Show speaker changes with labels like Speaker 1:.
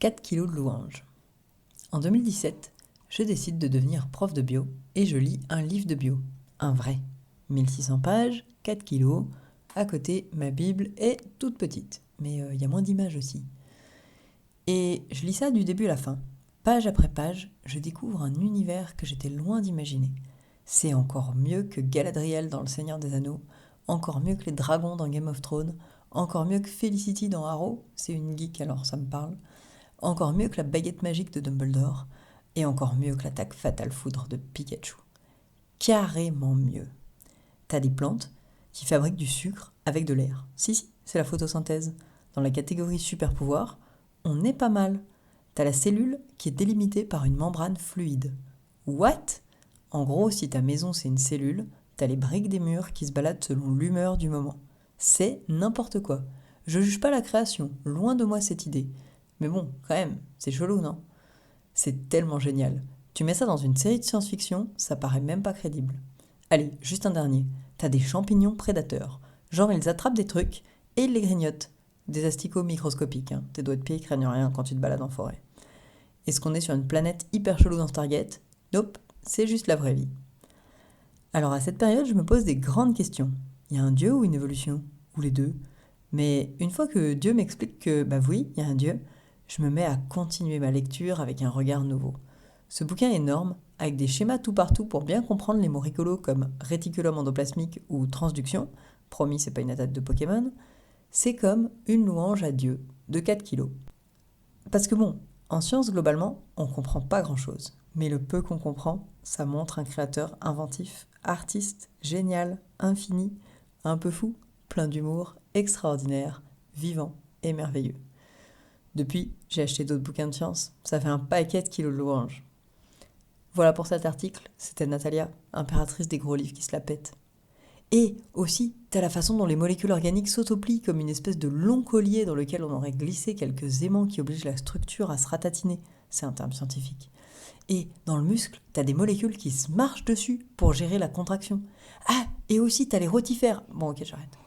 Speaker 1: 4 kilos de louanges. En 2017, je décide de devenir prof de bio et je lis un livre de bio, un vrai. 1600 pages, 4 kilos, à côté ma Bible est toute petite, mais il y a moins d'images aussi. Et je lis ça du début à la fin. Page après page, je découvre un univers que j'étais loin d'imaginer. C'est encore mieux que Galadriel dans Le Seigneur des Anneaux, encore mieux que les dragons dans Game of Thrones, encore mieux que Felicity dans Arrow, c'est une geek alors ça me parle, encore mieux que la baguette magique de Dumbledore, et encore mieux que l'attaque fatale foudre de Pikachu. Carrément mieux. T'as des plantes qui fabriquent du sucre avec de l'air. Si, c'est la photosynthèse. Dans la catégorie super pouvoir, on est pas mal. T'as la cellule qui est délimitée par une membrane fluide. What ? En gros, si ta maison c'est une cellule, t'as les briques des murs qui se baladent selon l'humeur du moment. C'est n'importe quoi. Je juge pas la création, loin de moi cette idée. Mais bon, quand même, c'est chelou, non ? C'est tellement génial. Tu mets ça dans une série de science-fiction, ça paraît même pas crédible. Allez, juste un dernier. T'as des champignons prédateurs. Genre, ils attrapent des trucs et ils les grignotent. Des asticots microscopiques, hein. Tes doigts de pied ils craignent rien quand tu te balades en forêt. Est-ce qu'on est sur une planète hyper chelou dans Stargate ? Nope, c'est juste la vraie vie. Alors à cette période, je me pose des grandes questions. Il y a un dieu ou une évolution ? Ou les deux ? Mais une fois que Dieu m'explique que, bah oui, il y a un dieu, je me mets à continuer ma lecture avec un regard nouveau. Ce bouquin est énorme, avec des schémas tout partout pour bien comprendre les mots rigolos comme réticulum endoplasmique ou transduction, promis c'est pas une attaque de Pokémon, c'est comme une louange à Dieu, de 4 kilos. Parce que bon, en science globalement, on comprend pas grand-chose, mais le peu qu'on comprend, ça montre un créateur inventif, artiste, génial, infini, un peu fou, plein d'humour, extraordinaire, vivant et merveilleux. Depuis, j'ai acheté d'autres bouquins de science, ça fait un paquet de kilos de louanges. Voilà pour cet article, c'était Natalia, impératrice des gros livres qui se la pètent. Et aussi, t'as la façon dont les molécules organiques s'autoplient comme une espèce de long collier dans lequel on aurait glissé quelques aimants qui obligent la structure à se ratatiner. C'est un terme scientifique. Et dans le muscle, t'as des molécules qui se marchent dessus pour gérer la contraction. Ah, et aussi t'as les rotifères. Bon ok, j'arrête.